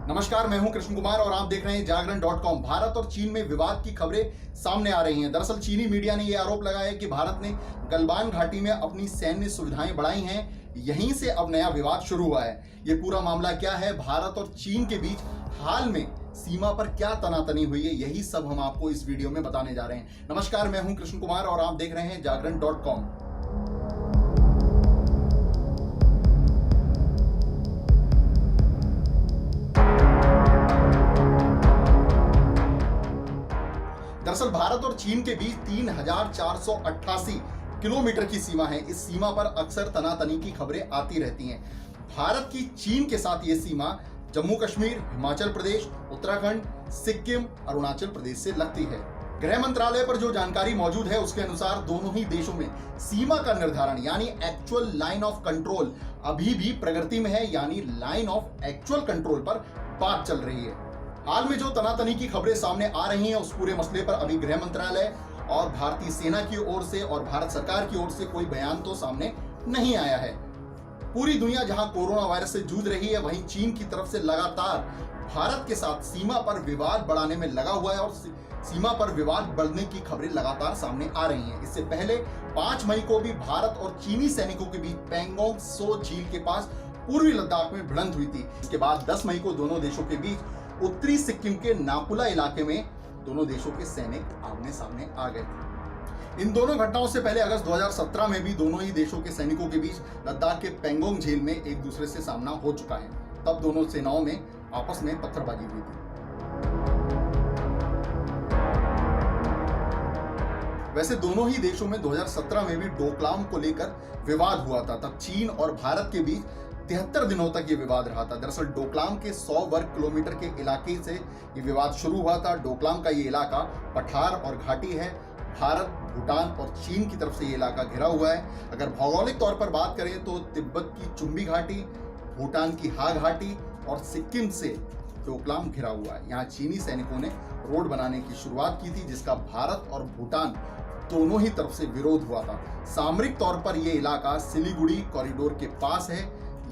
नमस्कार, मैं हूं कृष्ण कुमार और आप देख रहे हैं जागरण.com। भारत और चीन में विवाद की खबरें सामने आ रही हैं। दरअसल चीनी मीडिया ने यह आरोप लगाया है कि भारत ने गलवान घाटी में अपनी सैन्य सुविधाएं बढ़ाई हैं। यहीं से अब नया विवाद शुरू हुआ है। ये पूरा मामला क्या है, भारत और चीन के बीच हाल में सीमा पर क्या तनातनी हुई है, यही सब हम आपको इस वीडियो में बताने जा रहे हैं। नमस्कार, मैं हूं कृष्ण कुमार और आप देख रहे हैं जागरण.com। दरअसल भारत और चीन के बीच 3,488 किलोमीटर की सीमा है। इस सीमा पर अक्सर तनातनी की खबरें आती रहती हैं। भारत की चीन के साथ ये सीमा जम्मू कश्मीर, हिमाचल प्रदेश, उत्तराखंड, सिक्किम, अरुणाचल प्रदेश से लगती है। गृह मंत्रालय पर जो जानकारी मौजूद है उसके अनुसार दोनों ही देशों में सीमा का निर्धारण यानी एक्चुअल लाइन ऑफ कंट्रोल अभी भी प्रगति में है, यानी लाइन ऑफ एक्चुअल कंट्रोल पर बात चल रही है। हाल में जो तनातनी की खबरें सामने आ रही हैं उस पूरे मसले पर अभी गृह मंत्रालय और भारतीय सेना की ओर से और भारत सरकार की ओर से कोई बयान तो सामने नहीं आया है। पूरी दुनिया जहां कोरोना वायरस से जूझ रही है, वहीं चीन की तरफ से लगातार भारत के साथ सीमा पर विवाद बढ़ाने में लगा हुआ है और सीमा पर विवाद बढ़ने की खबरें लगातार सामने आ रही हैं। इससे पहले 5 मई को भी भारत और चीनी सैनिकों के बीच पैंगोंग त्सो झील के पास पूर्वी लद्दाख में भिड़ंत हुई थी। इसके बाद 10 मई को दोनों देशों के बीच उत्तरी सिक्किम के नाकुला इलाके में दोनों देशों के सैनिक आमने सामने आ गए थे। इन दोनों घटनाओं से पहले अगस्त 2017 में भी दोनों ही देशों के सैनिकों के बीच लद्दाख के पैंगोंग झील में एक दूसरे से सामना हो चुका है। तब दोनों सेनाओं में आपस में पत्थरबाजी हुई थी। वैसे दोनों ही देशों में 2017 में भी डोकलाम को लेकर विवाद हुआ था। तब चीन और भारत के बीच 73 दिनों तक ये विवाद रहा था। दरअसल डोकलाम के 100 वर्ग किलोमीटर के इलाके से ये विवाद शुरू हुआ था। डोकलाम का ये इलाका पठार और घाटी है। भारत, भूटान और चीन की तरफ से ये इलाका घिरा हुआ है। अगर भौगोलिक तौर पर बात करें तो तिब्बत की चुम्बी घाटी, भूटान की हा घाटी और सिक्किम से डोकलाम घिरा हुआ है। यहाँ चीनी सैनिकों ने रोड बनाने की शुरुआत की थी, जिसका भारत और भूटान दोनों ही तरफ से विरोध हुआ था। सामरिक तौर पर यह इलाका सिलीगुड़ी कॉरिडोर के पास है।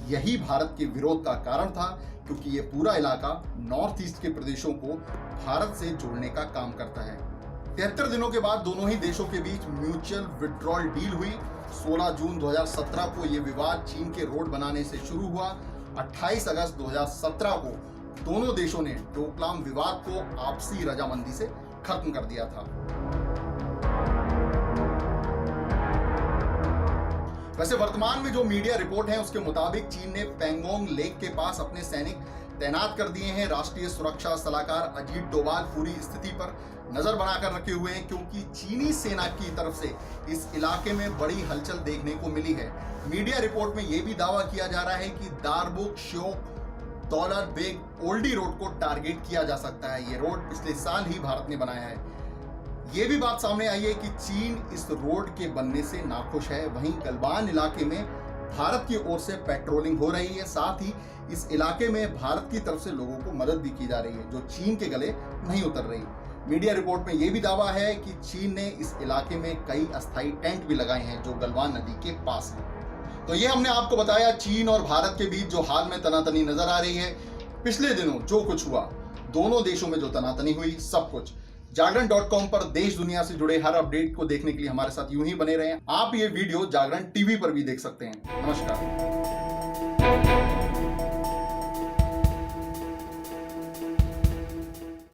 यही भारत के विरोध का कारण था, क्योंकि ये पूरा इलाका नॉर्थ ईस्ट के प्रदेशों को भारत से जोड़ने का काम करता है। 73 दिनों के बाद दोनों ही देशों के बीच म्यूचुअल विड्रॉल डील हुई। 16 जून 2017 को यह विवाद चीन के रोड बनाने से शुरू हुआ। 28 अगस्त 2017 को दोनों देशों ने डोकलाम विवाद को आपसी रजामंदी से खत्म कर दिया था। वैसे वर्तमान में जो मीडिया रिपोर्ट है उसके मुताबिक चीन ने पैंगोंग लेक के पास अपने सैनिक तैनात कर दिए हैं। राष्ट्रीय सुरक्षा सलाहकार अजीत डोभाल पूरी स्थिति पर नजर बनाकर रखे हुए हैं, क्योंकि चीनी सेना की तरफ से इस इलाके में बड़ी हलचल देखने को मिली है। मीडिया रिपोर्ट में यह भी दावा किया जा रहा है कि दारबुक श्योक दौलत बेग ओल्डी रोड को टारगेट किया जा सकता है। ये रोड पिछले साल ही भारत ने बनाया है। ये भी बात सामने आई है कि चीन इस रोड के बनने से नाखुश है। वहीं गलवान इलाके में भारत की ओर से पेट्रोलिंग हो रही है। साथ ही इस इलाके में भारत की तरफ से लोगों को मदद भी की जा रही है, जो चीन के गले नहीं उतर रही। मीडिया रिपोर्ट में यह भी दावा है कि चीन ने इस इलाके में कई अस्थायी टेंट भी लगाए हैं जो गलवान नदी के पास है। तो ये हमने आपको बताया चीन और भारत के बीच जो हाल में तनातनी नजर आ रही है। पिछले दिनों जो कुछ हुआ, दोनों देशों में जो तनातनी हुई, सब कुछ जागरण.com पर देश दुनिया से जुड़े हर अपडेट को देखने के लिए हमारे साथ यूं ही बने रहें। आप ये वीडियो जागरण टीवी पर भी देख सकते हैं। नमस्कार।